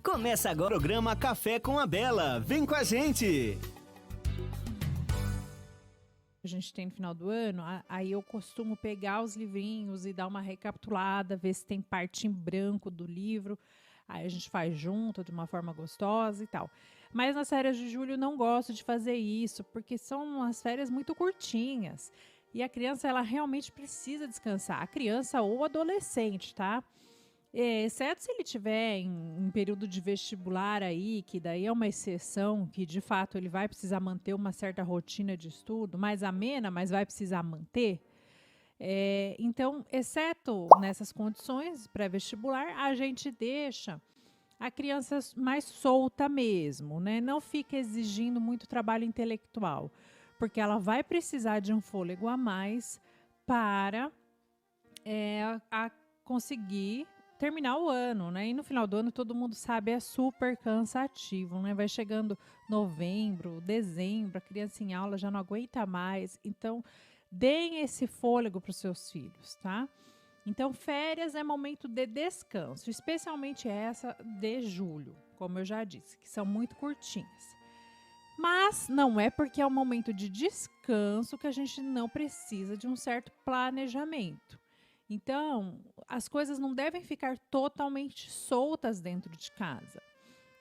Começa agora o programa Café com a Bela. Vem com a gente! A gente tem no final do ano, aí eu costumo pegar os livrinhos e dar uma recapitulada, ver se tem parte em branco do livro. Aí a gente faz junto, de uma forma gostosa e tal. Mas nas férias de julho eu não gosto de fazer isso, porque são umas férias muito curtinhas. E a criança, ela realmente precisa descansar. A criança ou o adolescente, tá? Exceto se ele tiver em período de vestibular aí, que daí é uma exceção, que de fato ele vai precisar manter uma certa rotina de estudo, mais amena, mas vai precisar manter. Então, exceto nessas condições pré-vestibular, a gente deixa a criança mais solta mesmo, né? Não fica exigindo muito trabalho intelectual, porque ela vai precisar de um fôlego a mais para conseguir terminar o ano, né? E no final do ano, todo mundo sabe, é super cansativo, né? Vai chegando novembro, dezembro, a criança em aula já não aguenta mais. Então, deem esse fôlego para os seus filhos, tá? Então, férias é momento de descanso, especialmente essa de julho, como eu já disse, que são muito curtinhas. Mas não é porque é um momento de descanso que a gente não precisa de um certo planejamento. Então, as coisas não devem ficar totalmente soltas dentro de casa.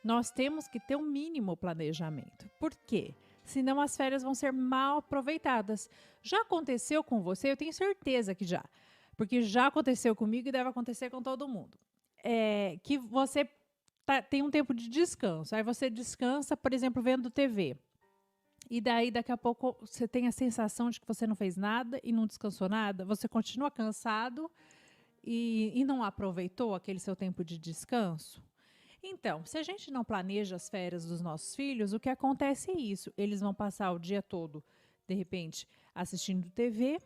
Nós temos que ter um mínimo planejamento. Por quê? Senão as férias vão ser mal aproveitadas. Já aconteceu com você? Eu tenho certeza que já. Porque já aconteceu comigo e deve acontecer com todo mundo. Que você tem um tempo de descanso. Aí você descansa, por exemplo, vendo TV. E daí, daqui a pouco, você tem a sensação de que você não fez nada e não descansou nada. Você continua cansado e não aproveitou aquele seu tempo de descanso. Então, se a gente não planeja as férias dos nossos filhos, o que acontece é isso. Eles vão passar o dia todo, de repente, assistindo TV.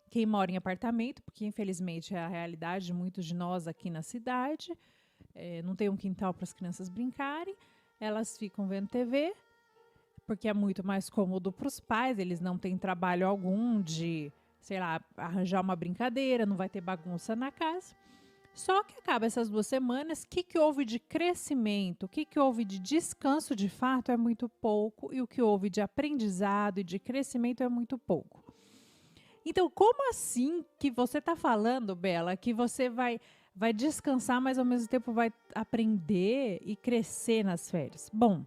Quem mora em apartamento, porque infelizmente é a realidade de muitos de nós aqui na cidade. Não tem um quintal para as crianças brincarem. Elas ficam vendo TV. Porque é muito mais cômodo para os pais, eles não têm trabalho algum de, sei lá, arranjar uma brincadeira, não vai ter bagunça na casa. Só que acaba essas 2 semanas, o que houve de crescimento, o que houve de descanso de fato é muito pouco, e o que houve de aprendizado e de crescimento é muito pouco. Então, como assim que você está falando, Bela, que você vai descansar, mas ao mesmo tempo vai aprender e crescer nas férias? Bom,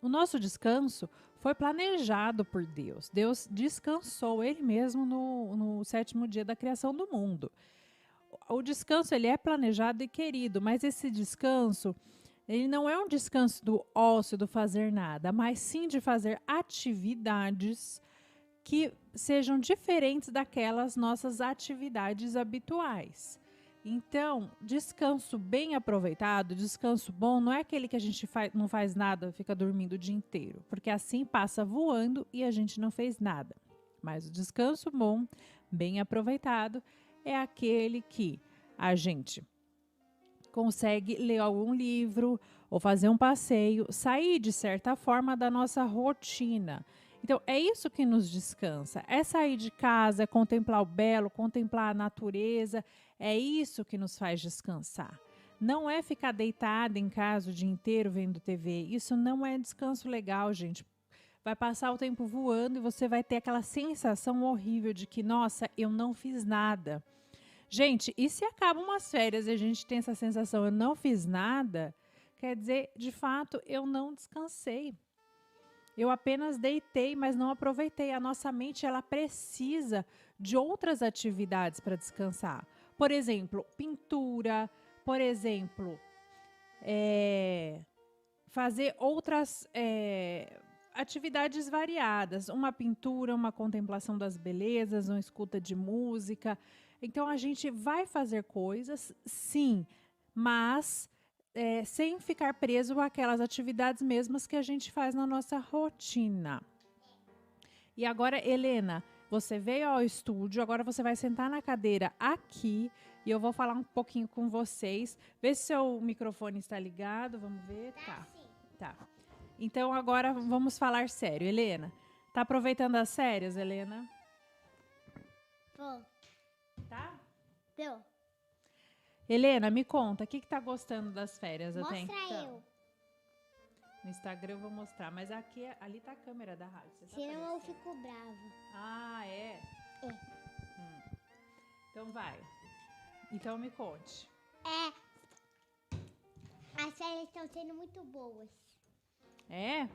o nosso descanso foi planejado por Deus. Deus descansou Ele mesmo no 7º dia da criação do mundo. O descanso, ele é planejado e querido, mas esse descanso, ele não é um descanso do ócio, do fazer nada, mas sim de fazer atividades que sejam diferentes daquelas nossas atividades habituais. Então, descanso bem aproveitado, descanso bom, não é aquele que a gente não faz nada, fica dormindo o dia inteiro, porque assim passa voando e a gente não fez nada. Mas o descanso bom, bem aproveitado, é aquele que a gente consegue ler algum livro ou fazer um passeio, sair de certa forma da nossa rotina. Então, é isso que nos descansa. É sair de casa, é contemplar o belo, contemplar a natureza. É isso que nos faz descansar. Não é ficar deitada em casa o dia inteiro vendo TV. Isso não é descanso legal, gente. Vai passar o tempo voando e você vai ter aquela sensação horrível de que, nossa, eu não fiz nada. Gente, e se acabam umas férias e a gente tem essa sensação, eu não fiz nada, quer dizer, de fato, eu não descansei. Eu apenas deitei, mas não aproveitei. A nossa mente, ela precisa de outras atividades para descansar. Por exemplo, pintura, por exemplo, fazer outras atividades variadas. Uma pintura, uma contemplação das belezas, uma escuta de música. Então, a gente vai fazer coisas, sim, mas sem ficar preso àquelas atividades mesmas que a gente faz na nossa rotina. E agora, Helena, você veio ao estúdio, agora você vai sentar na cadeira aqui e eu vou falar um pouquinho com vocês. Vê se seu microfone está ligado, vamos ver. Tá. Então, agora vamos falar sério. Helena, tá aproveitando as férias, Helena? Tô. Tá? Tô. Helena, me conta, o que tá gostando das férias até Mostra então? eu. No Instagram eu vou mostrar, mas aqui, ali tá a câmera da rádio. Você tá Senão eu aparecendo? fico brava. Ah, é? Então vai. Então me conte. As férias estão sendo muito boas. É? É.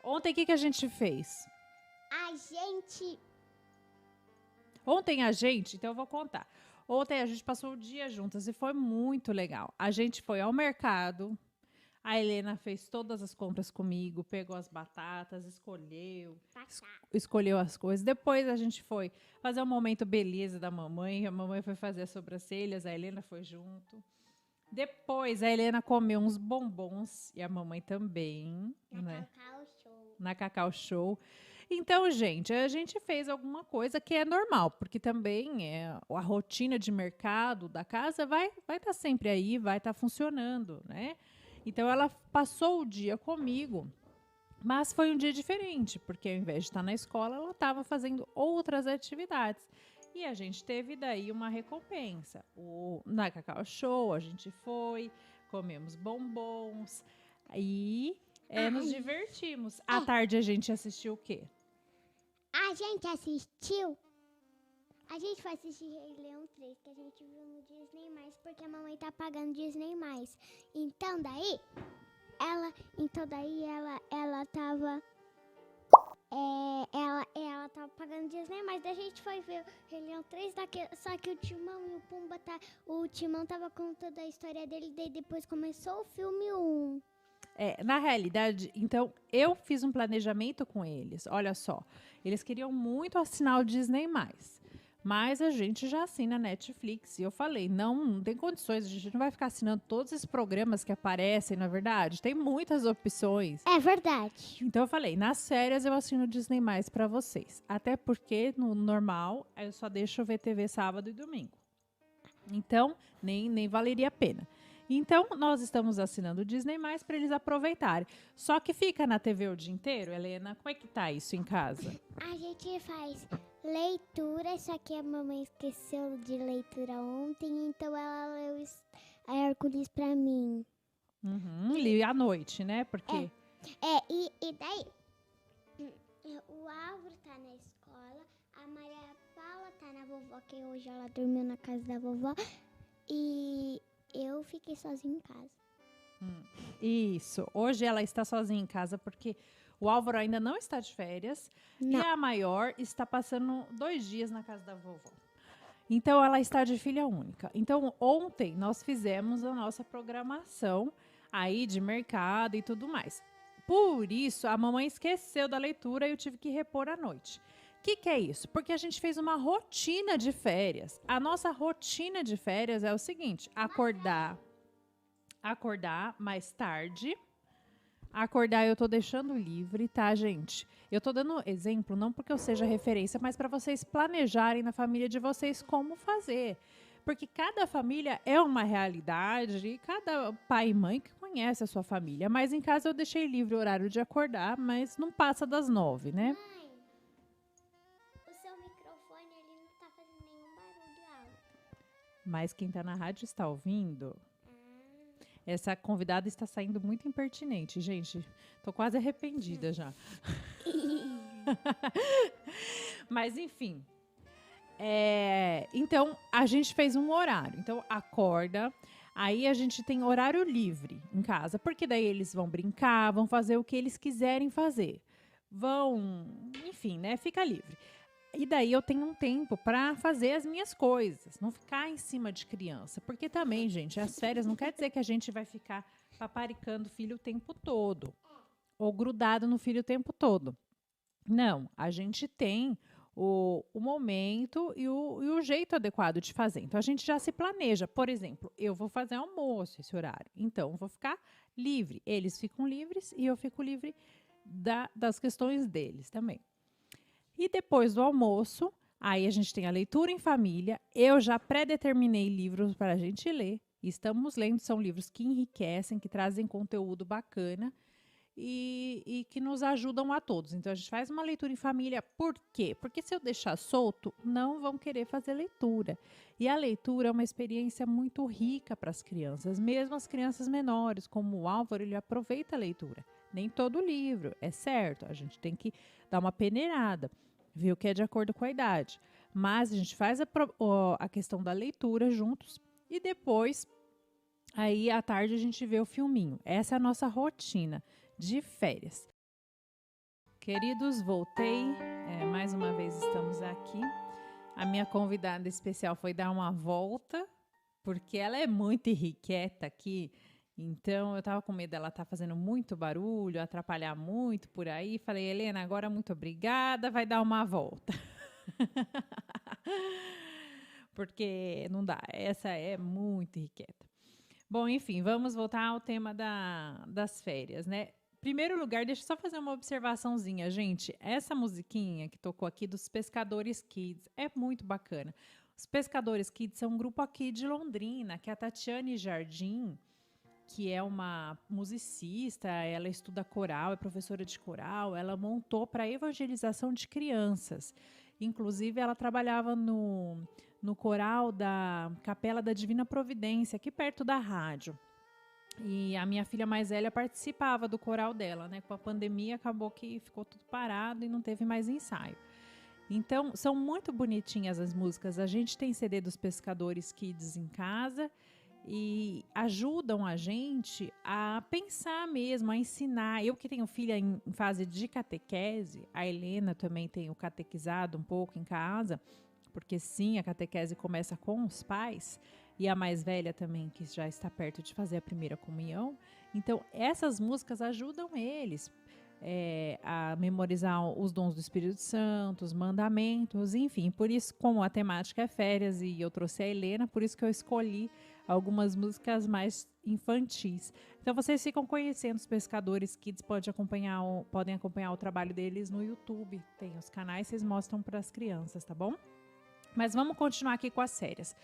Ontem o que a gente fez? A gente... Ontem a gente, então eu vou contar. Ontem a gente passou o dia juntas e foi muito legal. A gente foi ao mercado, a Helena fez todas as compras comigo, pegou as batatas, escolheu as coisas. Depois a gente foi fazer um momento beleza da mamãe. A mamãe foi fazer as sobrancelhas, a Helena foi junto. Depois a Helena comeu uns bombons e a mamãe também, né? Cacau Show. Na Cacau Show. Então, gente, a gente fez alguma coisa que é normal, porque também a rotina de mercado da casa vai estar sempre aí, vai estar funcionando, né? Então, ela passou o dia comigo, mas foi um dia diferente, porque ao invés de estar na escola, ela estava fazendo outras atividades. E a gente teve daí uma recompensa. Na Cacau Show, a gente foi, comemos bombons e nos divertimos. À tarde, a gente assistiu o quê? A gente assistiu... A gente foi assistir Rei Leão 3, que a gente viu no Disney+, porque a mamãe tá pagando Disney+. Então daí ela tava... ela tava pagando Disney+, daí a gente foi ver o Rei Leão 3, só que o Timão e o Pumba o Timão tava contando a história dele, daí depois começou o filme 1. Na realidade, então, eu fiz um planejamento com eles. Olha só, eles queriam muito assinar o Disney+, mas a gente já assina a Netflix. E eu falei, não tem condições, a gente não vai ficar assinando todos esses programas que aparecem, na verdade. Tem muitas opções. É verdade. Então eu falei, nas férias eu assino o Disney+, para vocês. Até porque, no normal, eu só deixo ver TV sábado e domingo. Então, nem valeria a pena. Então, nós estamos assinando o Disney+, para eles aproveitarem. Só que fica na TV o dia inteiro, Helena? Como é que tá isso em casa? A gente faz leitura, só que a mamãe esqueceu de leitura ontem, então ela leu a Hércules pra mim. Li à noite, né? Porque... E daí, o Álvaro tá na escola, a Maria Paula tá na vovó, que hoje ela dormiu na casa da vovó, e eu fiquei sozinha em casa. Isso. Hoje ela está sozinha em casa porque o Álvaro ainda não está de férias Não. e a maior está passando 2 dias na casa da vovó. Então, ela está de filha única. Então, ontem nós fizemos a nossa programação aí de mercado e tudo mais. Por isso, a mamãe esqueceu da leitura e eu tive que repor à noite. O que é isso? Porque a gente fez uma rotina de férias. A nossa rotina de férias é o seguinte: acordar mais tarde. Acordar eu tô deixando livre, tá, gente? Eu tô dando exemplo não porque eu seja referência, mas para vocês planejarem na família de vocês como fazer. Porque cada família é uma realidade e cada pai e mãe que conhece a sua família. Mas em casa eu deixei livre o horário de acordar, mas não passa das 9, né? Mãe, o seu microfone ele não tá fazendo nenhum barulho alto. Mas quem tá na rádio está ouvindo. Essa convidada está saindo muito impertinente, gente. Tô quase arrependida já. Mas, enfim. Então, a gente fez um horário. Então, acorda. Aí, a gente tem horário livre em casa. Porque daí eles vão brincar, vão fazer o que eles quiserem fazer. Enfim, né? Fica livre. E daí eu tenho um tempo para fazer as minhas coisas, não ficar em cima de criança. Porque também, gente, as férias não quer dizer que a gente vai ficar paparicando o filho o tempo todo. Ou grudado no filho o tempo todo. Não, a gente tem o momento e o jeito adequado de fazer. Então, a gente já se planeja. Por exemplo, eu vou fazer almoço esse horário. Então, vou ficar livre. Eles ficam livres e eu fico livre das questões deles também. E depois do almoço, aí a gente tem a leitura em família. Eu já pré-determinei livros para a gente ler. Estamos lendo, são livros que enriquecem, que trazem conteúdo bacana. e que nos ajudam a todos. Então, a gente faz uma leitura em família. Por quê? Porque se eu deixar solto, não vão querer fazer leitura. E a leitura é uma experiência muito rica para as crianças, mesmo as crianças menores, como o Álvaro, ele aproveita a leitura. Nem todo livro, é certo, a gente tem que dar uma peneirada, ver o que é de acordo com a idade. Mas a gente faz a questão da leitura juntos e depois, aí à tarde, a gente vê o filminho. Essa é a nossa rotina de férias. Queridos, voltei. Mais uma vez estamos aqui. A minha convidada especial foi dar uma volta, porque ela é muito irrequieta aqui. Então, eu estava com medo dela estar fazendo muito barulho, atrapalhar muito por aí. Falei, Helena, agora muito obrigada, vai dar uma volta. Porque não dá, essa é muito irrequieta. Bom, enfim, vamos voltar ao tema das férias, né? Primeiro lugar, deixa eu só fazer uma observaçãozinha, gente. Essa musiquinha que tocou aqui dos Pescadores Kids é muito bacana. Os Pescadores Kids são um grupo aqui de Londrina, que é a Tatiane Jardim, que é uma musicista, ela estuda coral, é professora de coral, ela montou para evangelização de crianças. Inclusive, ela trabalhava no coral da Capela da Divina Providência, aqui perto da rádio. E a minha filha mais velha participava do coral dela, né? Com a pandemia acabou que ficou tudo parado e não teve mais ensaio. Então, são muito bonitinhas as músicas. A gente tem CD dos Pescadores Kids em casa e ajudam a gente a pensar mesmo, a ensinar. Eu que tenho filha em fase de catequese, a Helena também tem o catequizado um pouco em casa, porque sim, a catequese começa com os pais, e a mais velha também, que já está perto de fazer a primeira comunhão. Então, essas músicas ajudam eles a memorizar os dons do Espírito Santo, os mandamentos, enfim. Por isso, como a temática é férias e eu trouxe a Helena, por isso que eu escolhi algumas músicas mais infantis. Então, vocês ficam conhecendo os Pescadores Kids, podem acompanhar o trabalho deles no YouTube. Tem os canais, vocês mostram para as crianças, tá bom? Mas vamos continuar aqui com as férias.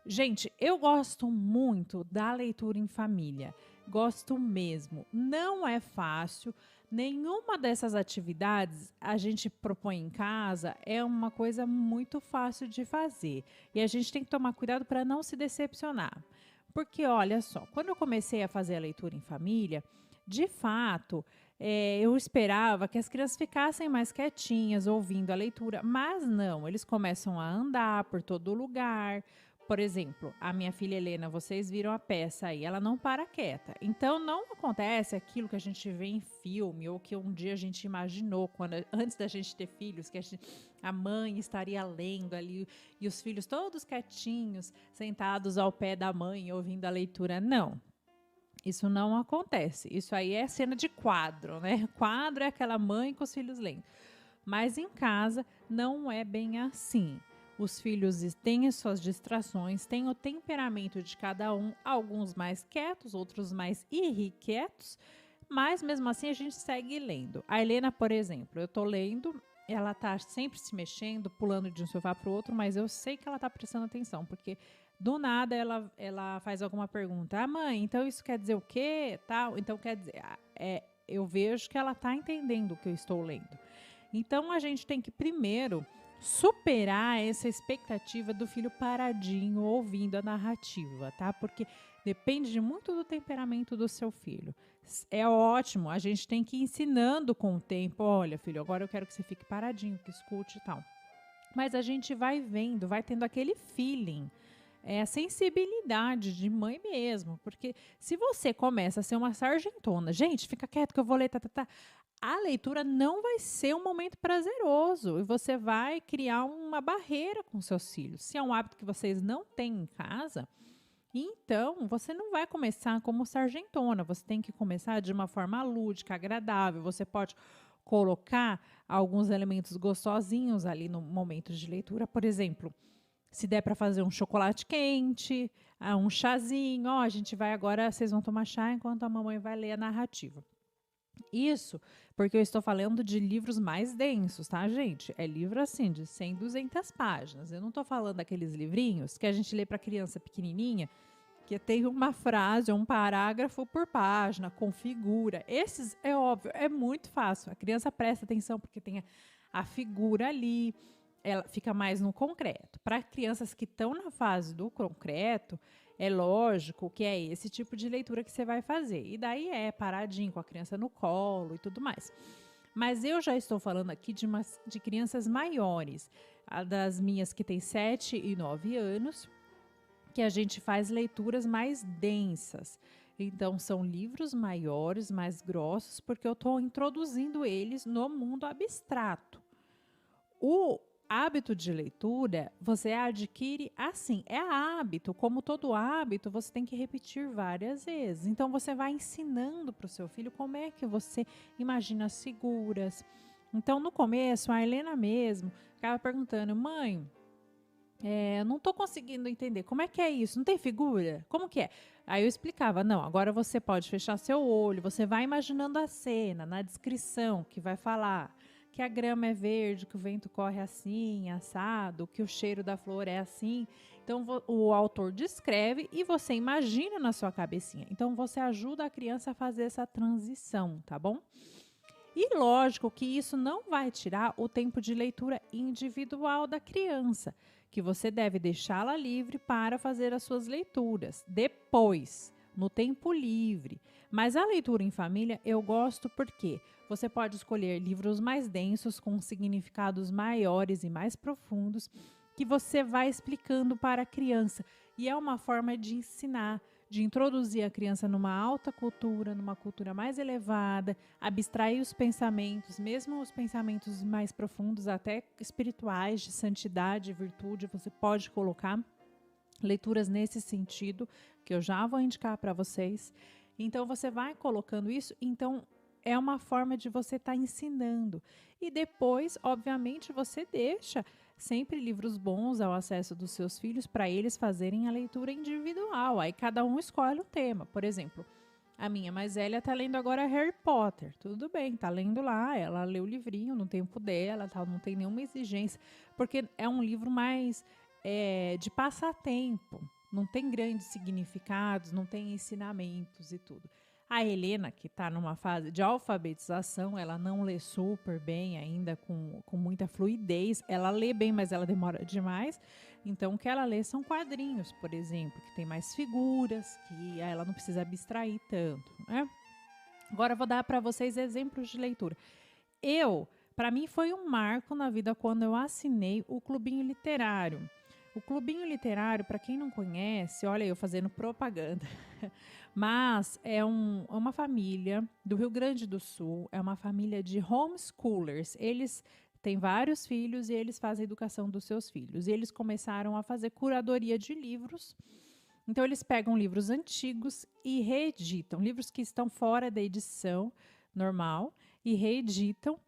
Gente, eu gosto muito da leitura em família. Gosto mesmo. Não é fácil. Nenhuma dessas atividades a gente propõe em casa é uma coisa muito fácil de fazer. E a gente tem que tomar cuidado para não se decepcionar. Porque, olha só, quando eu comecei a fazer a leitura em família, de fato, eu esperava que as crianças ficassem mais quietinhas ouvindo a leitura, mas não, eles começam a andar por todo lugar. Por exemplo, a minha filha Helena, vocês viram a peça aí, ela não para quieta. Então, não acontece aquilo que a gente vê em filme ou que um dia a gente imaginou, antes da gente ter filhos, que a mãe estaria lendo ali e os filhos todos quietinhos, sentados ao pé da mãe, ouvindo a leitura. Não, isso não acontece. Isso aí é cena de quadro, né? Quadro é aquela mãe com os filhos lendo. Mas em casa não é bem assim. Os filhos têm as suas distrações, têm o temperamento de cada um, alguns mais quietos, outros mais irrequietos, mas mesmo assim a gente segue lendo. A Helena, por exemplo, eu estou lendo, ela está sempre se mexendo, pulando de um sofá para o outro, mas eu sei que ela está prestando atenção, porque do nada ela faz alguma pergunta. Ah, mãe, então isso quer dizer o quê? Tal. Então quer dizer, eu vejo que ela está entendendo o que eu estou lendo. Então a gente tem que primeiro superar essa expectativa do filho paradinho ouvindo a narrativa, tá? Porque depende muito do temperamento do seu filho. É ótimo, a gente tem que ir ensinando com o tempo. Olha, filho, agora eu quero que você fique paradinho, que escute e tal. Mas a gente vai vendo, vai tendo aquele feeling, a sensibilidade de mãe mesmo. Porque se você começa a ser uma sargentona, gente, fica quieto que eu vou ler, a leitura não vai ser um momento prazeroso e você vai criar uma barreira com seus filhos. Se é um hábito que vocês não têm em casa, então você não vai começar como sargentona, você tem que começar de uma forma lúdica, agradável. Você pode colocar alguns elementos gostosinhos ali no momento de leitura, por exemplo, se der para fazer um chocolate quente, um chazinho, a gente vai agora, vocês vão tomar chá enquanto a mamãe vai ler a narrativa. Isso porque eu estou falando de livros mais densos, tá, gente? É livro assim de 100, 200 páginas. Eu não estou falando daqueles livrinhos que a gente lê para criança pequenininha que tem uma frase, um parágrafo por página, com figura. Esses, é óbvio, é muito fácil. A criança presta atenção porque tem a figura ali, ela fica mais no concreto. Para crianças que estão na fase do concreto, é lógico que é esse tipo de leitura que você vai fazer. E daí é paradinho, com a criança no colo e tudo mais. Mas eu já estou falando aqui de crianças maiores, das minhas que têm 7 e 9 anos, que a gente faz leituras mais densas. Então, são livros maiores, mais grossos, porque eu estou introduzindo eles no mundo abstrato. O hábito de leitura, você adquire assim, é hábito. Como todo hábito, você tem que repetir várias vezes. Então, você vai ensinando para o seu filho como é que você imagina as figuras. Então, no começo, a Helena mesmo ficava perguntando, mãe, não estou conseguindo entender, como é que é isso? Não tem figura? Como que é? Aí eu explicava, não, agora você pode fechar seu olho, você vai imaginando a cena, na descrição, que vai falar que a grama é verde, que o vento corre assim, assado, que o cheiro da flor é assim. Então, o autor descreve e você imagina na sua cabecinha. Então, você ajuda a criança a fazer essa transição, tá bom? E lógico que isso não vai tirar o tempo de leitura individual da criança, que você deve deixá-la livre para fazer as suas leituras. Depois, no tempo livre. Mas a leitura em família eu gosto porque você pode escolher livros mais densos, com significados maiores e mais profundos, que você vai explicando para a criança. E é uma forma de ensinar, de introduzir a criança numa alta cultura, numa cultura mais elevada, abstrair os pensamentos, mesmo os pensamentos mais profundos, até espirituais, de santidade, virtude, você pode colocar leituras nesse sentido, que eu já vou indicar para vocês. Então, você vai colocando isso, então é uma forma de você estar ensinando. E depois, obviamente, você deixa sempre livros bons ao acesso dos seus filhos para eles fazerem a leitura individual. Aí cada um escolhe um tema. Por exemplo, a minha mais velha está lendo agora Harry Potter. Tudo bem, está lendo lá, ela lê o livrinho no tempo dela, tal, não tem nenhuma exigência, porque é um livro mais de passatempo. Não tem grandes significados, não tem ensinamentos e tudo. A Helena, que está numa fase de alfabetização, ela não lê super bem ainda, com muita fluidez. Ela lê bem, mas ela demora demais. Então, o que ela lê são quadrinhos, por exemplo, que tem mais figuras, que ela não precisa abstrair tanto, né? Agora, eu vou dar para vocês exemplos de leitura. Para mim, foi um marco na vida quando eu assinei o Clubinho Literário. O Clubinho Literário, para quem não conhece, olha eu fazendo propaganda, mas é uma família do Rio Grande do Sul, é uma família de homeschoolers. Eles têm vários filhos e eles fazem a educação dos seus filhos. E eles começaram a fazer curadoria de livros. Então, eles pegam livros antigos e reeditam, livros que estão fora da edição normal, e reeditam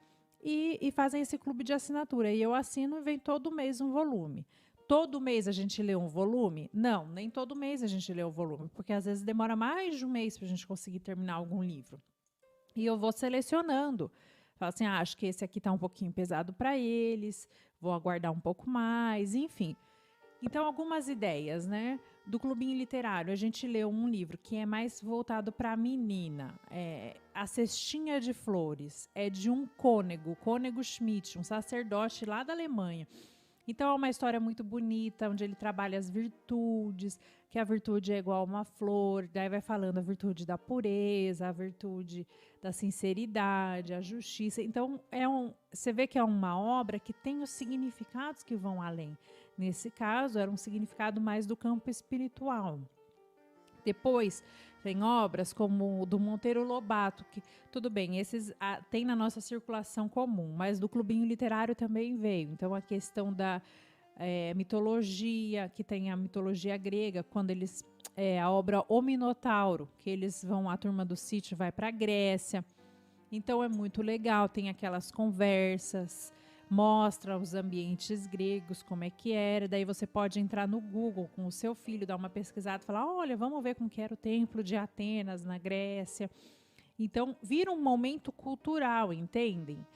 e fazem esse clube de assinatura. E eu assino e vem todo mês um volume. Todo mês a gente lê um volume? Não, nem todo mês a gente lê um volume, porque às vezes demora mais de um mês para a gente conseguir terminar algum livro. E eu vou selecionando. Falo assim, acho que esse aqui está um pouquinho pesado para eles, vou aguardar um pouco mais, enfim. Então, algumas ideias, né? Do Clubinho Literário, a gente leu um livro que é mais voltado para a menina. A Cestinha de Flores. É de um Cônego Schmidt, um sacerdote lá da Alemanha. Então, é uma história muito bonita, onde ele trabalha as virtudes, que a virtude é igual a uma flor, daí vai falando a virtude da pureza, a virtude da sinceridade, a justiça. Então, você vê que é uma obra que tem os significados que vão além. Nesse caso, era um significado mais do campo espiritual. Depois, tem obras como o do Monteiro Lobato, que, tudo bem, esses tem na nossa circulação comum, mas do Clubinho Literário também veio. Então, a questão da mitologia, que tem a mitologia grega, quando eles... a obra O Minotauro, que eles vão, a turma do sítio vai para a Grécia. Então, é muito legal, tem aquelas conversas... Mostra os ambientes gregos, como é que era. Daí você pode entrar no Google com o seu filho, dar uma pesquisada e falar, olha, vamos ver como que era o templo de Atenas, na Grécia. Então, vira um momento cultural, entendem?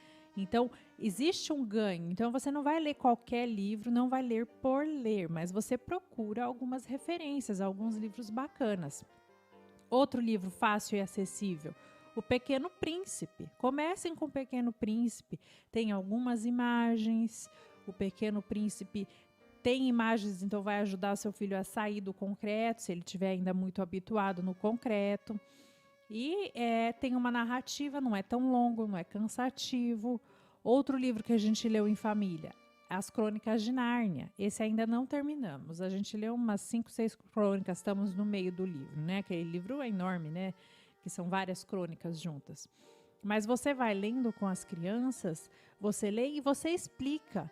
Então, existe um ganho. Então, você não vai ler qualquer livro, não vai ler por ler, mas você procura algumas referências, alguns livros bacanas. Outro livro fácil e acessível, O Pequeno Príncipe. Comecem com O Pequeno Príncipe. Tem algumas imagens. O Pequeno Príncipe tem imagens, então vai ajudar seu filho a sair do concreto, se ele estiver ainda muito habituado no concreto. E tem uma narrativa, não é tão longo, não é cansativo. Outro livro que a gente leu em família, As Crônicas de Nárnia. Esse ainda não terminamos. A gente leu umas 5, 6 crônicas, estamos no meio do livro, né? Aquele livro é enorme, né? Que são várias crônicas juntas. Mas você vai lendo com as crianças, você lê e você explica.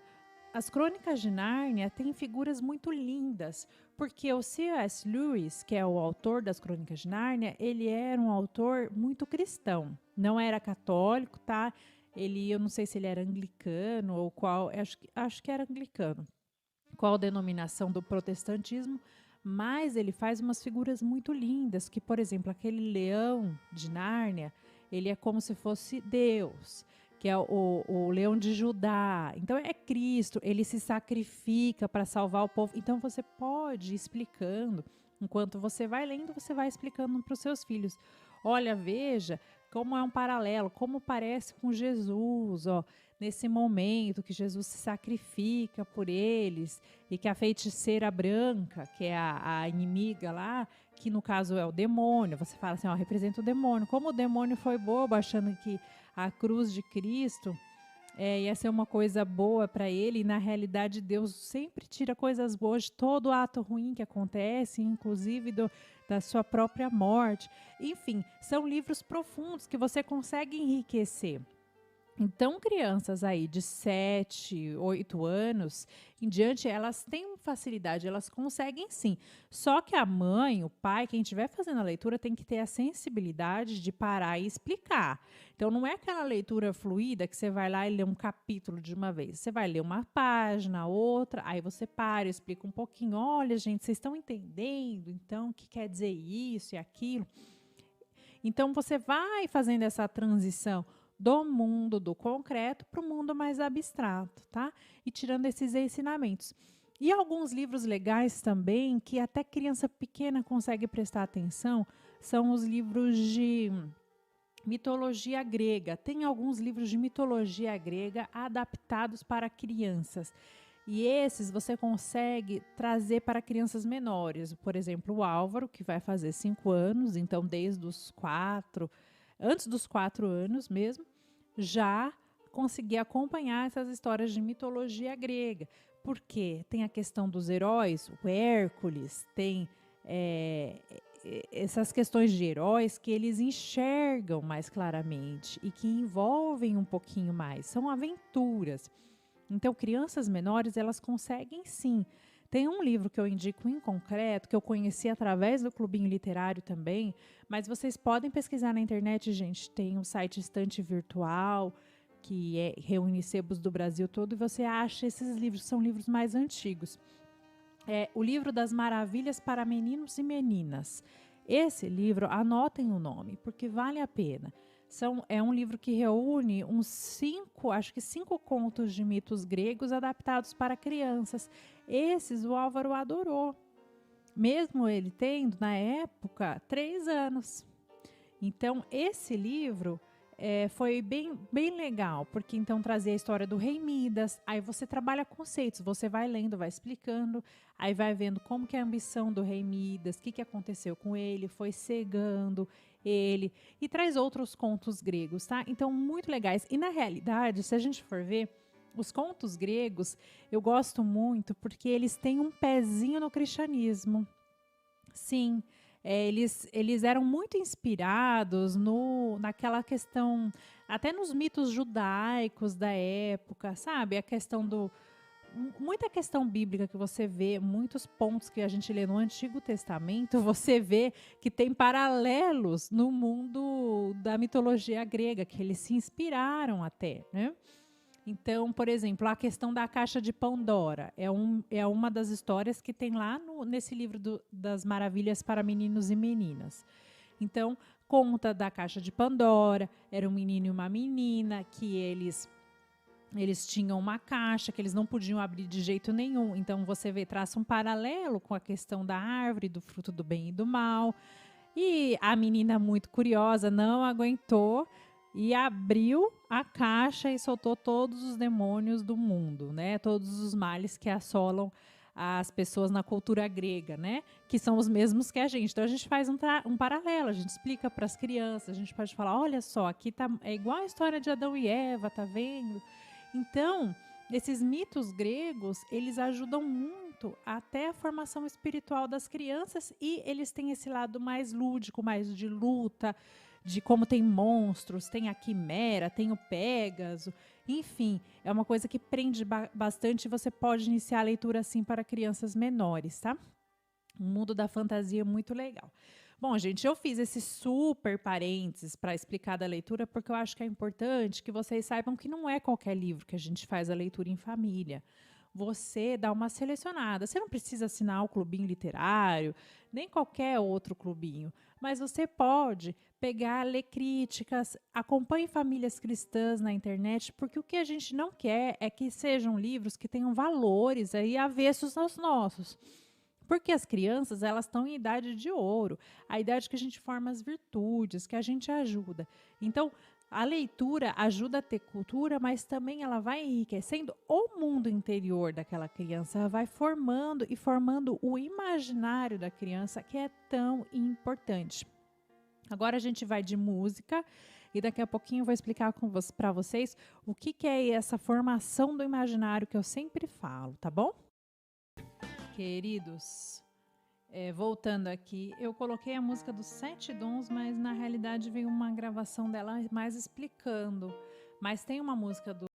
As Crônicas de Nárnia têm figuras muito lindas, porque o C.S. Lewis, que é o autor das Crônicas de Nárnia, ele era um autor muito cristão. Não era católico, tá? Eu não sei se ele era anglicano ou qual, acho que era anglicano. Qual denominação do protestantismo, mas ele faz umas figuras muito lindas, que, por exemplo, aquele leão de Nárnia, ele é como se fosse Deus, que é o leão de Judá. Então, é Cristo, ele se sacrifica para salvar o povo. Então, você pode ir explicando, enquanto você vai lendo, você vai explicando para os seus filhos. Olha, veja como é um paralelo, como parece com Jesus, ó, nesse momento que Jesus se sacrifica por eles e que a feiticeira branca, que é a inimiga lá, que no caso é o demônio, você fala assim, ó, representa o demônio. Como o demônio foi bobo achando que a cruz de Cristo ia ser uma coisa boa para ele, e na realidade Deus sempre tira coisas boas de todo ato ruim que acontece, inclusive da sua própria morte. Enfim, são livros profundos que você consegue enriquecer. Então, crianças aí de 7, 8 anos em diante, elas têm facilidade, elas conseguem sim. Só que a mãe, o pai, quem estiver fazendo a leitura tem que ter a sensibilidade de parar e explicar. Então, não é aquela leitura fluida que você vai lá e lê um capítulo de uma vez. Você vai ler uma página, outra, aí você para e explica um pouquinho. Olha, gente, vocês estão entendendo? Então, o que quer dizer isso e aquilo? Então, você vai fazendo essa transição do mundo do concreto para o mundo mais abstrato, tá? E tirando esses ensinamentos. E alguns livros legais também, que até criança pequena consegue prestar atenção, são os livros de mitologia grega. Tem alguns livros de mitologia grega adaptados para crianças. E esses você consegue trazer para crianças menores. Por exemplo, o Álvaro, que vai fazer 5 anos, então desde os 4... Antes dos 4 anos mesmo, já consegui acompanhar essas histórias de mitologia grega. Porque tem a questão dos heróis, o Hércules, tem essas questões de heróis que eles enxergam mais claramente e que envolvem um pouquinho mais. São aventuras. Então, crianças menores, elas conseguem sim. Tem um livro que eu indico em concreto, que eu conheci através do Clubinho Literário também, mas vocês podem pesquisar na internet, gente. Tem um site Estante Virtual, que reúne sebos do Brasil todo, e você acha esses livros, são livros mais antigos. É o livro das Maravilhas para Meninos e Meninas. Esse livro, anotem o nome, porque vale a pena. É um livro que reúne uns 5 contos de mitos gregos adaptados para crianças. Esses o Álvaro adorou, mesmo ele tendo, na época, 3 anos. Então, esse livro foi bem legal, porque então trazia a história do rei Midas, aí você trabalha conceitos, você vai lendo, vai explicando, aí vai vendo como que é a ambição do rei Midas, o que aconteceu com ele, foi cegando ele, e traz outros contos gregos, tá? Então, muito legais. E na realidade, se a gente for ver, os contos gregos, eu gosto muito porque eles têm um pezinho no cristianismo. Sim, eles eram muito inspirados naquela questão, até nos mitos judaicos da época, sabe? Muita questão bíblica que você vê, muitos pontos que a gente lê no Antigo Testamento, você vê que tem paralelos no mundo da mitologia grega, que eles se inspiraram até, né? Então, por exemplo, a questão da caixa de Pandora é uma das histórias que tem lá nesse livro das Maravilhas para Meninos e Meninas. Então, conta da caixa de Pandora, era um menino e uma menina que eles Eles tinham uma caixa que eles não podiam abrir de jeito nenhum. Então você vê, traça um paralelo com a questão da árvore, do fruto do bem e do mal. E a menina, muito curiosa, não aguentou e abriu a caixa e soltou todos os demônios do mundo, né? Todos os males que assolam as pessoas na cultura grega, né? Que são os mesmos que a gente. Então a gente faz um paralelo, a gente explica para as crianças, a gente pode falar, olha só, aqui é igual a história de Adão e Eva, tá vendo? Então, esses mitos gregos, eles ajudam muito até a formação espiritual das crianças e eles têm esse lado mais lúdico, mais de luta, de como tem monstros, tem a quimera, tem o Pégaso, enfim, é uma coisa que prende bastante e você pode iniciar a leitura assim para crianças menores, tá? Um mundo da fantasia muito legal. Bom, gente, eu fiz esse super parênteses para explicar da leitura porque eu acho que é importante que vocês saibam que não é qualquer livro que a gente faz a leitura em família. Você dá uma selecionada. Você não precisa assinar o clubinho literário, nem qualquer outro clubinho, mas você pode pegar, ler críticas, acompanhe famílias cristãs na internet, porque o que a gente não quer é que sejam livros que tenham valores aí avessos aos nossos. Porque as crianças, elas estão em idade de ouro, a idade que a gente forma as virtudes, que a gente ajuda. Então, a leitura ajuda a ter cultura, mas também ela vai enriquecendo o mundo interior daquela criança, ela vai formando e formando o imaginário da criança, que é tão importante. Agora a gente vai de música e daqui a pouquinho eu vou explicar para vocês o que é essa formação do imaginário que eu sempre falo, tá bom? Queridos, voltando aqui, eu coloquei a música dos Sete Dons, mas na realidade veio uma gravação dela mais explicando. Mas tem uma música do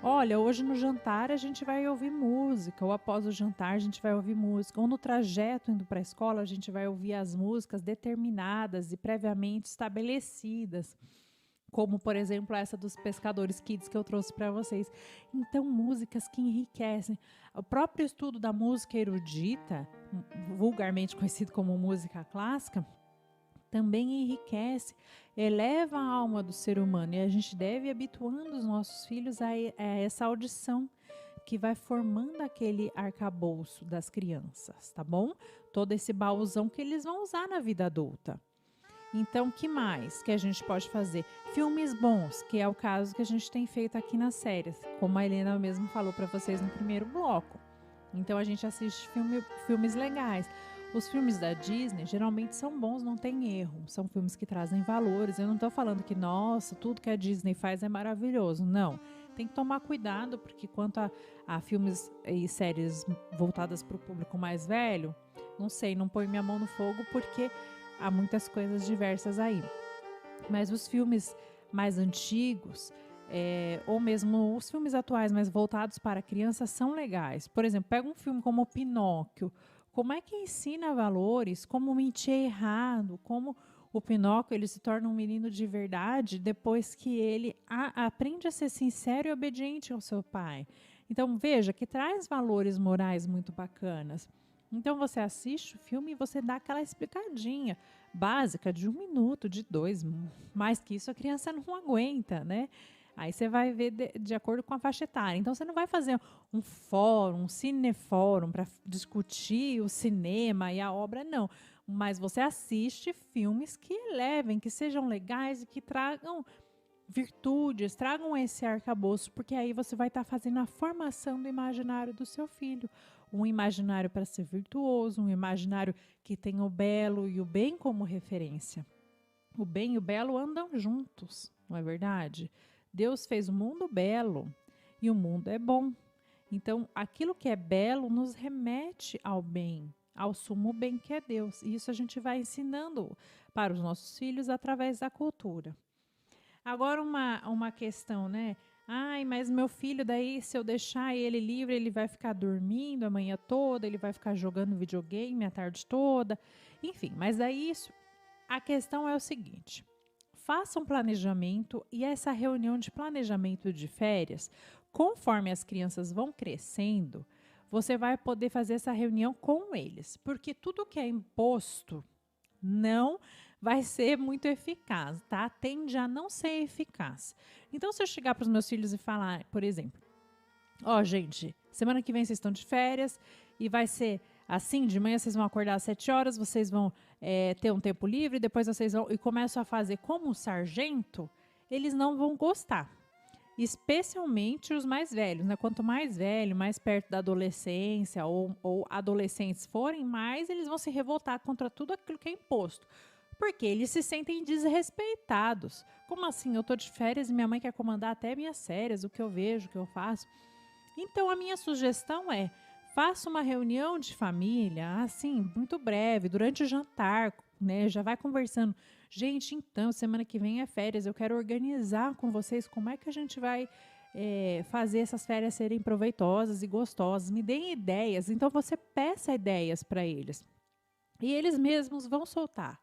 Olha, hoje no jantar a gente vai ouvir música, ou após o jantar a gente vai ouvir música, ou no trajeto indo para a escola a gente vai ouvir as músicas determinadas e previamente estabelecidas, como, por exemplo, essa dos Pescadores Kids que eu trouxe para vocês. Então, músicas que enriquecem. O próprio estudo da música erudita, vulgarmente conhecido como música clássica, também enriquece, eleva a alma do ser humano, e a gente deve ir habituando os nossos filhos a essa audição que vai formando aquele arcabouço das crianças, tá bom? Todo esse baúzão que eles vão usar na vida adulta. Então, que mais que a gente pode fazer? Filmes bons, que é o caso que a gente tem feito aqui nas séries, como a Helena mesmo falou para vocês no primeiro bloco. Então, a gente assiste filmes legais. Os filmes da Disney geralmente são bons, não tem erro. São filmes que trazem valores. Eu não estou falando que, nossa, tudo que a Disney faz é maravilhoso. Não. Tem que tomar cuidado, porque quanto a filmes e séries voltadas para o público mais velho, não sei, não põe minha mão no fogo, porque há muitas coisas diversas aí. Mas os filmes mais antigos, ou mesmo os filmes atuais, mais voltados para crianças, são legais. Por exemplo, pega um filme como Pinóquio. Como é que ensina valores, como mentir errado, como o Pinóquio ele se torna um menino de verdade depois que ele aprende a ser sincero e obediente ao seu pai. Então, veja que traz valores morais muito bacanas. Então, você assiste o filme e você dá aquela explicadinha básica de 1 minuto, de 2. Mais que isso, a criança não aguenta, né? Aí você vai ver de acordo com a faixa etária. Então, você não vai fazer um fórum, um cinefórum para discutir o cinema e a obra, não. Mas você assiste filmes que elevem, que sejam legais e que tragam virtudes, tragam esse arcabouço, porque aí você vai estar fazendo a formação do imaginário do seu filho. Um imaginário para ser virtuoso, um imaginário que tem o belo e o bem como referência. O bem e o belo andam juntos, não é verdade? Deus fez o mundo belo e o mundo é bom. Então, aquilo que é belo nos remete ao bem, ao sumo bem que é Deus. E isso a gente vai ensinando para os nossos filhos através da cultura. Agora, uma questão, né? Ai, mas meu filho, daí, se eu deixar ele livre, ele vai ficar dormindo a manhã toda, ele vai ficar jogando videogame a tarde toda. Enfim, mas daí a questão é o seguinte: faça um planejamento, e essa reunião de planejamento de férias, conforme as crianças vão crescendo, você vai poder fazer essa reunião com eles, porque tudo que é imposto não vai ser muito eficaz, tá? Tende a não ser eficaz. Então, se eu chegar para os meus filhos e falar, por exemplo, gente, semana que vem vocês estão de férias e vai ser assim, de manhã vocês vão acordar às 7 horas, vocês vão ter um tempo livre, depois vocês vão e começam a fazer como sargento, eles não vão gostar. Especialmente os mais velhos, né? Quanto mais velho, mais perto da adolescência ou adolescentes forem, mais eles vão se revoltar contra tudo aquilo que é imposto. Porque eles se sentem desrespeitados. Como assim? Eu estou de férias e minha mãe quer comandar até minhas férias, o que eu vejo, o que eu faço. Então, a minha sugestão é: faça uma reunião de família, assim, muito breve, durante o jantar, né? Já vai conversando. Gente, então, semana que vem é férias, eu quero organizar com vocês como é que a gente vai fazer essas férias serem proveitosas e gostosas. Me deem ideias. Então, você peça ideias para eles. E eles mesmos vão soltar.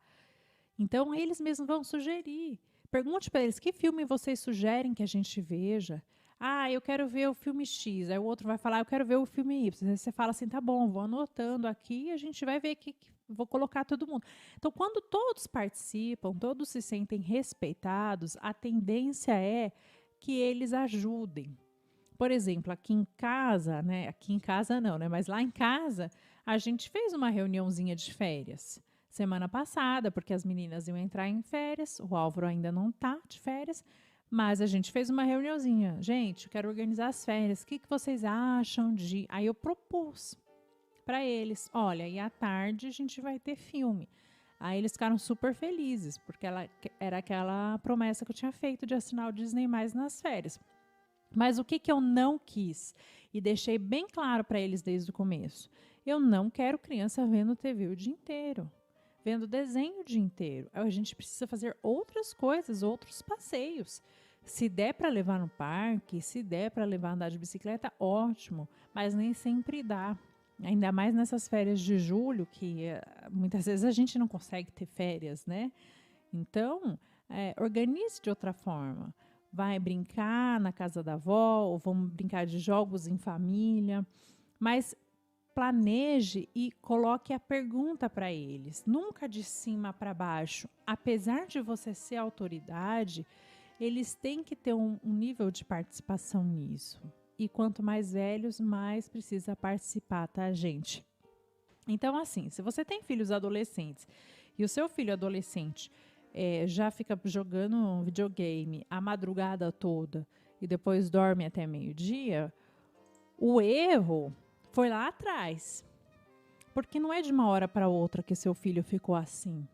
Então, eles mesmos vão sugerir. Pergunte para eles: que filme vocês sugerem que a gente veja? Ah, eu quero ver o filme X. Aí o outro vai falar: eu quero ver o filme Y. Aí você fala assim: tá bom, vou anotando aqui e a gente vai ver que vou colocar todo mundo. Então, quando todos participam, todos se sentem respeitados, a tendência é que eles ajudem. Por exemplo, aqui em casa, né? Aqui em casa não, né? Mas lá em casa, a gente fez uma reuniãozinha de férias semana passada, porque as meninas iam entrar em férias, o Álvaro ainda não está de férias, mas a gente fez uma reuniãozinha. Gente, eu quero organizar as férias, o que vocês acham de... Aí eu propus para eles: olha, e à tarde a gente vai ter filme. Aí eles ficaram super felizes, porque era aquela promessa que eu tinha feito de assinar o Disney+ nas férias. Mas o que eu não quis, e deixei bem claro para eles desde o começo: eu não quero criança vendo TV o dia inteiro, vendo desenho o dia inteiro. A gente precisa fazer outras coisas, outros passeios. Se der para levar no parque, se der para levar a andar de bicicleta, ótimo, mas nem sempre dá. Ainda mais nessas férias de julho, que muitas vezes a gente não consegue ter férias, né? Então, organize de outra forma. Vai brincar na casa da avó, ou vamos brincar de jogos em família, mas planeje e coloque a pergunta para eles, nunca de cima para baixo. Apesar de você ser autoridade, eles têm que ter um nível de participação nisso. E quanto mais velhos, mais precisa participar, tá, gente? Então, assim, se você tem filhos adolescentes e o seu filho adolescente já fica jogando um videogame a madrugada toda e depois dorme até meio-dia, o erro foi lá atrás. Porque não é de uma hora para outra que seu filho ficou assim.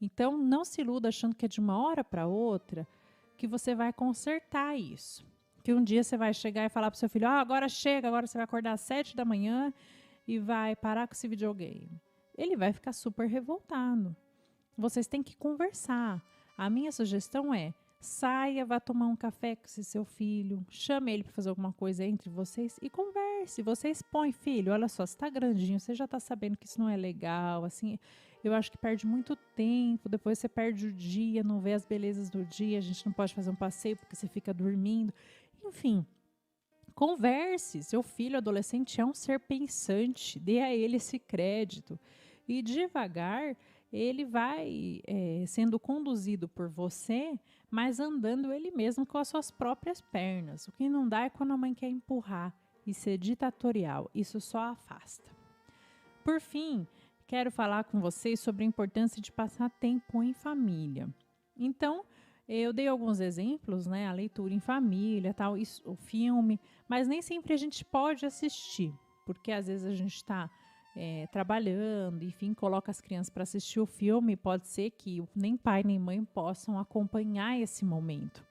Então, não se iluda achando que é de uma hora para outra que você vai consertar isso. Que um dia você vai chegar e falar para o seu filho, agora chega, agora você vai acordar às 7 da manhã e vai parar com esse videogame. Ele vai ficar super revoltado. Vocês têm que conversar. A minha sugestão é, saia, vá tomar um café com esse seu filho, chame ele para fazer alguma coisa entre vocês e converse. Você expõe, filho, olha só, você está grandinho, você já está sabendo que isso não é legal, assim, eu acho que perde muito tempo, depois você perde o dia, não vê as belezas do dia, a gente não pode fazer um passeio porque você fica dormindo. Enfim, converse. Seu filho adolescente é um ser pensante, dê a ele esse crédito. E devagar ele vai sendo conduzido por você, mas andando ele mesmo com as suas próprias pernas. O que não dá é quando a mãe quer empurrar e ser ditatorial. Isso só afasta. Por fim, quero falar com vocês sobre a importância de passar tempo em família. Então, eu dei alguns exemplos, né? A leitura em família, tal, isso, o filme, mas nem sempre a gente pode assistir, porque às vezes a gente está trabalhando, enfim, coloca as crianças para assistir o filme, pode ser que nem pai nem mãe possam acompanhar esse momento.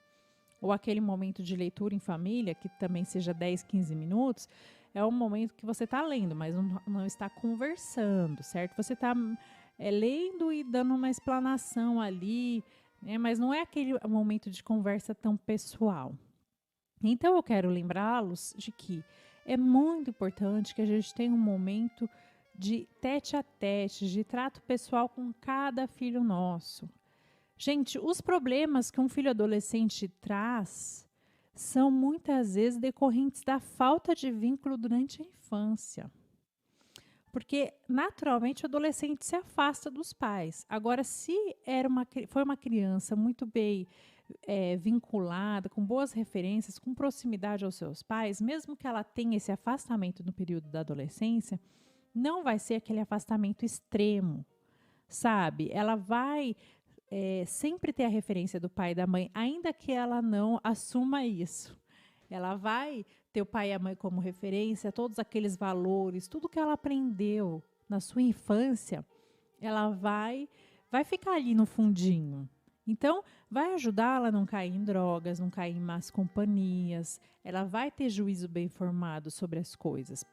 Ou aquele momento de leitura em família, que também seja 10, 15 minutos, é um momento que você está lendo, mas não está conversando, certo? Você está lendo e dando uma explanação ali, mas não é aquele momento de conversa tão pessoal. Então, eu quero lembrá-los de que é muito importante que a gente tenha um momento de tete a tete, de trato pessoal com cada filho nosso. Gente, os problemas que um filho adolescente traz são muitas vezes decorrentes da falta de vínculo durante a infância. Porque, naturalmente, o adolescente se afasta dos pais. Agora, se foi uma criança muito bem vinculada, com boas referências, com proximidade aos seus pais, mesmo que ela tenha esse afastamento no período da adolescência, não vai ser aquele afastamento extremo, sabe? Ela vai sempre ter a referência do pai e da mãe, ainda que ela não assuma isso. Ela vai ter o pai e a mãe como referência, todos aqueles valores, tudo que ela aprendeu na sua infância, ela vai ficar ali no fundinho. Então, vai ajudá-la a não cair em drogas, não cair em más companhias. Ela vai ter juízo bem formado sobre as coisas.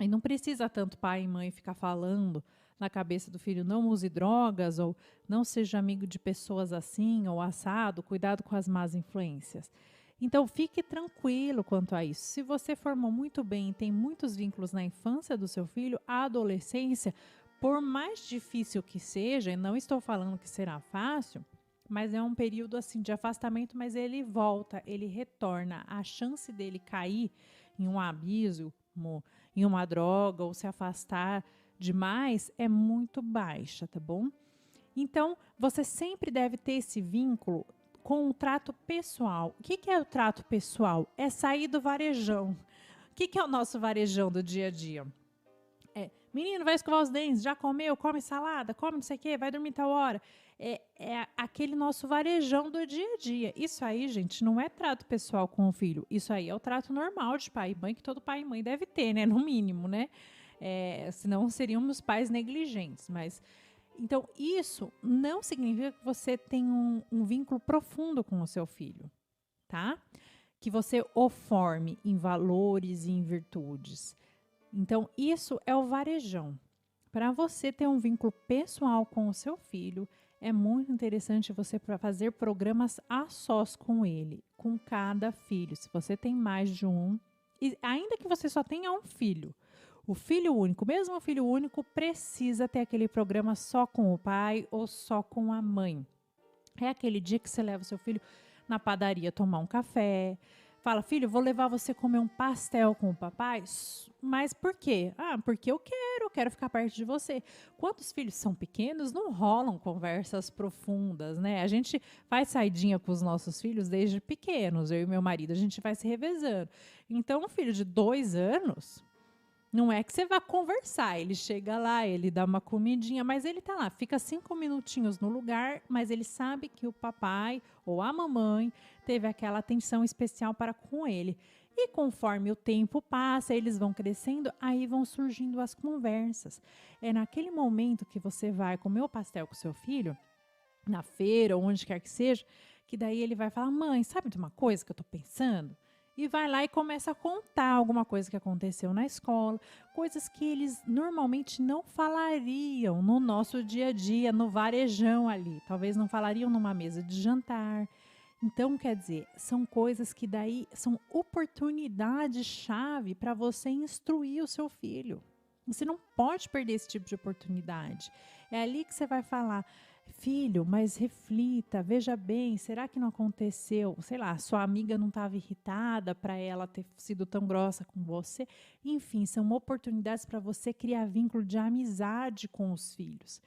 E não precisa tanto pai e mãe ficar falando na cabeça do filho, não use drogas, ou não seja amigo de pessoas assim, ou assado, cuidado com as más influências. Então, fique tranquilo quanto a isso. Se você formou muito bem e tem muitos vínculos na infância do seu filho, a adolescência, por mais difícil que seja, e não estou falando que será fácil, mas é um período assim de afastamento, mas ele volta, ele retorna. A chance dele cair em um abismo, em uma droga ou se afastar demais é muito baixa, tá bom? Então, você sempre deve ter esse vínculo com o trato pessoal. O que é o trato pessoal? É sair do varejão. O que é o nosso varejão do dia a dia? Menino, vai escovar os dentes, já comeu, come salada, come não sei o quê, vai dormir tal hora. É aquele nosso varejão do dia a dia. Isso aí, gente, não é trato pessoal com o filho. Isso aí é o trato normal de pai e mãe, que todo pai e mãe deve ter, né? No mínimo, né? Senão seríamos pais negligentes. Mas, então, isso não significa que você tem um vínculo profundo com o seu filho, tá? Que você o forme em valores e em virtudes. Então, isso é o varejão. Para você ter um vínculo pessoal com o seu filho, é muito interessante você fazer programas a sós com ele, com cada filho. Se você tem mais de um, e ainda que você só tenha um filho, o filho único, mesmo o filho único, precisa ter aquele programa só com o pai ou só com a mãe. É aquele dia que você leva o seu filho na padaria tomar um café. Fala, filho, vou levar você comer um pastel com o papai. Mas por quê? Porque eu quero ficar perto de você. Quando os filhos são pequenos, não rolam conversas profundas, né? A gente faz saidinha com os nossos filhos desde pequenos, eu e meu marido, a gente vai se revezando. Então, um filho de 2 anos, não é que você vai conversar, ele chega lá, ele dá uma comidinha, mas ele tá lá, fica 5 minutinhos no lugar, mas ele sabe que o papai ou a mamãe teve aquela atenção especial para com ele. E conforme o tempo passa, eles vão crescendo, aí vão surgindo as conversas. É naquele momento que você vai comer o pastel com o seu filho, na feira ou onde quer que seja, que daí ele vai falar, mãe, sabe de uma coisa que eu tô pensando? E vai lá e começa a contar alguma coisa que aconteceu na escola, coisas que eles normalmente não falariam no nosso dia a dia, no varejão ali. Talvez não falariam numa mesa de jantar. Então, quer dizer, são coisas que daí são oportunidade-chave para você instruir o seu filho. Você não pode perder esse tipo de oportunidade. É ali que você vai falar, filho, mas reflita, veja bem, será que não aconteceu? Sei lá, sua amiga não estava irritada para ela ter sido tão grossa com você? Enfim, são oportunidades para você criar vínculo de amizade com os filhos.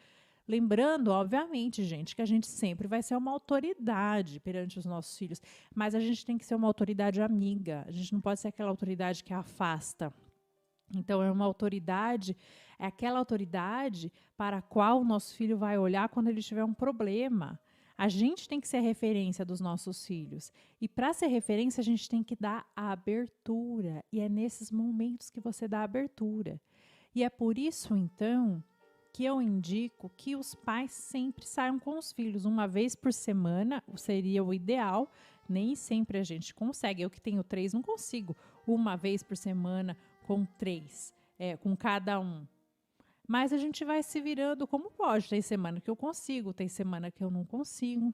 Lembrando, obviamente, gente, que a gente sempre vai ser uma autoridade perante os nossos filhos, mas a gente tem que ser uma autoridade amiga, a gente não pode ser aquela autoridade que afasta. Então, é aquela autoridade para a qual o nosso filho vai olhar quando ele tiver um problema. A gente tem que ser a referência dos nossos filhos. E para ser referência, a gente tem que dar a abertura. E é nesses momentos que você dá a abertura. E é por isso, então, que eu indico que os pais sempre saiam com os filhos. Uma vez por semana seria o ideal. Nem sempre a gente consegue. Eu que tenho 3 não consigo. Uma vez por semana com 3, com cada um. Mas a gente vai se virando como pode. Tem semana que eu consigo, tem semana que eu não consigo.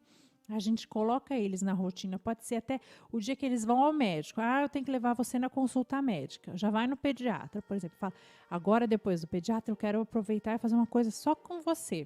A gente coloca eles na rotina. Pode ser até o dia que eles vão ao médico. Eu tenho que levar você na consulta médica. Já vai no pediatra, por exemplo. Fala, agora depois do pediatra eu quero aproveitar e fazer uma coisa só com você.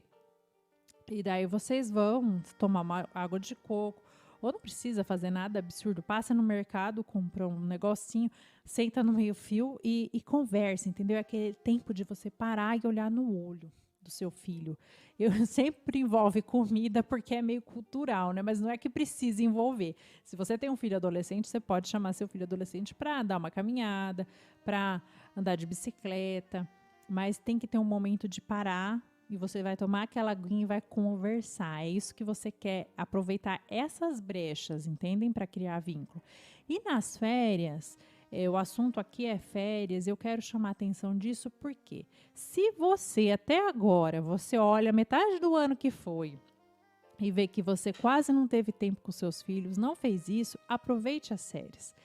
E daí vocês vão tomar uma água de coco. Ou não precisa fazer nada absurdo. Passa no mercado, compra um negocinho, senta no meio-fio e conversa, entendeu? É aquele tempo de você parar e olhar no olho do seu filho. Eu sempre envolve comida porque é meio cultural, né? Mas não é que precisa envolver. Se você tem um filho adolescente, você pode chamar seu filho adolescente para dar uma caminhada, para andar de bicicleta, mas tem que ter um momento de parar e você vai tomar aquela aguinha e vai conversar. É isso que você quer, aproveitar essas brechas, entendem? Para criar vínculo. E nas férias, o assunto aqui é férias, eu quero chamar a atenção disso porque se você, até agora, você olha metade do ano que foi e vê que você quase não teve tempo com seus filhos, não fez isso, aproveite as férias.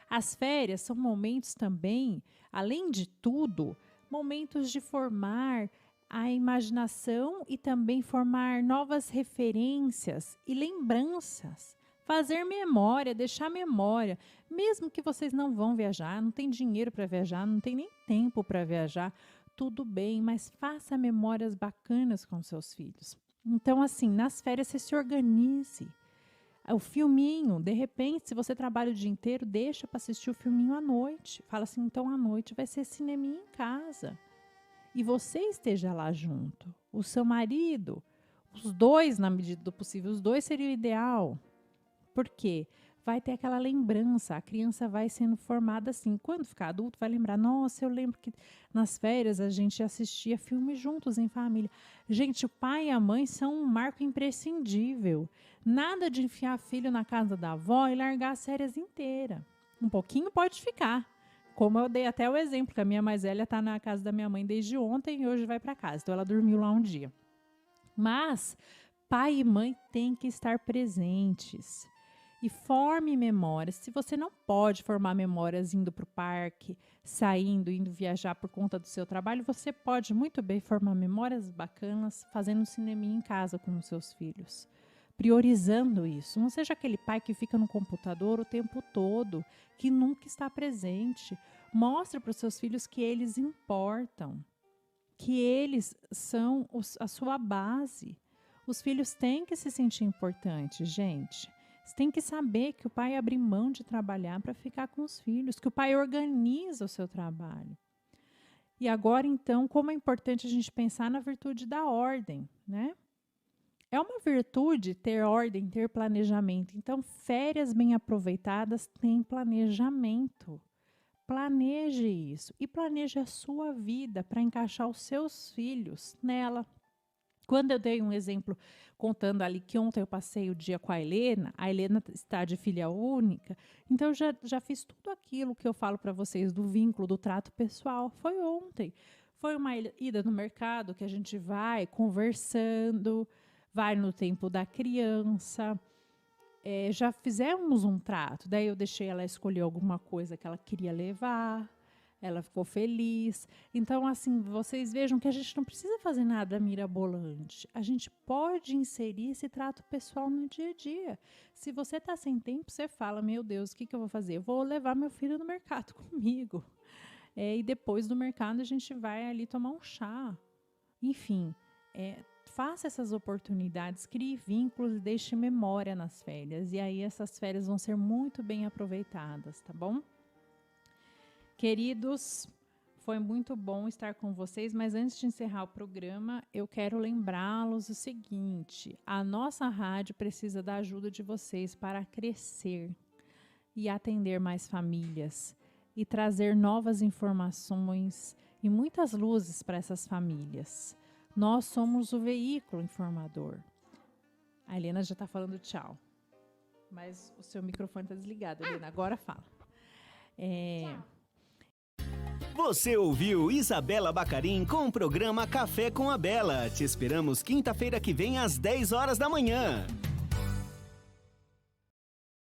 As férias são momentos também, além de tudo, momentos de formar a imaginação e também formar novas referências e lembranças. Fazer memória, deixar memória. Mesmo que vocês não vão viajar, não tem dinheiro para viajar, não tem nem tempo para viajar, tudo bem, mas faça memórias bacanas com seus filhos. Então, assim, nas férias você se organize. O filminho, de repente, se você trabalha o dia inteiro, deixa para assistir o filminho à noite. Fala assim, então à noite vai ser cineminha em casa. E você esteja lá junto. O seu marido, os 2, na medida do possível, os 2 seria o ideal. Por quê? Vai ter aquela lembrança, a criança vai sendo formada assim. Quando ficar adulto, vai lembrar, nossa, eu lembro que nas férias a gente assistia filmes juntos em família. Gente, o pai e a mãe são um marco imprescindível. Nada de enfiar filho na casa da avó e largar as férias inteiras. Um pouquinho pode ficar. Como eu dei até o exemplo, que a minha mais velha está na casa da minha mãe desde ontem e hoje vai para casa. Então, ela dormiu lá um dia. Mas pai e mãe têm que estar presentes. e forme memórias. Se você não pode formar memórias indo para o parque, saindo, indo viajar por conta do seu trabalho, você pode muito bem formar memórias bacanas fazendo um cineminha em casa com os seus filhos. Priorizando isso. Não seja aquele pai que fica no computador o tempo todo, que nunca está presente. Mostre para os seus filhos que eles importam, que eles são a sua base. Os filhos têm que se sentir importantes, gente. Você tem que saber que o pai abre mão de trabalhar para ficar com os filhos, que o pai organiza o seu trabalho. E agora, então, como é importante a gente pensar na virtude da ordem, né? É uma virtude ter ordem, ter planejamento. Então, férias bem aproveitadas têm planejamento. Planeje isso e planeje a sua vida para encaixar os seus filhos nela. Quando eu dei um exemplo contando ali que ontem eu passei o dia com a Helena está de filha única, então eu já fiz tudo aquilo que eu falo para vocês do vínculo, do trato pessoal. Foi ontem. Foi uma ida no mercado que a gente vai conversando, vai no tempo da criança. Já fizemos um trato, daí eu deixei ela escolher alguma coisa que ela queria levar, ela ficou feliz. Então, assim, vocês vejam que a gente não precisa fazer nada mirabolante. A gente pode inserir esse trato pessoal no dia a dia. Se você está sem tempo, você fala, meu Deus, o que eu vou fazer? Eu vou levar meu filho no mercado comigo. E depois do mercado a gente vai ali tomar um chá. Enfim, faça essas oportunidades, crie vínculos e deixe memória nas férias. E aí essas férias vão ser muito bem aproveitadas, tá bom? Queridos, foi muito bom estar com vocês, mas antes de encerrar o programa, eu quero lembrá-los o seguinte: a nossa rádio precisa da ajuda de vocês para crescer e atender mais famílias e trazer novas informações e muitas luzes para essas famílias. Nós somos o veículo informador. A Helena já está falando tchau, mas o seu microfone está desligado, Helena. Agora fala. Você ouviu Isabela Bacarin com o programa Café com a Bela. Te esperamos quinta-feira que vem às 10 horas da manhã.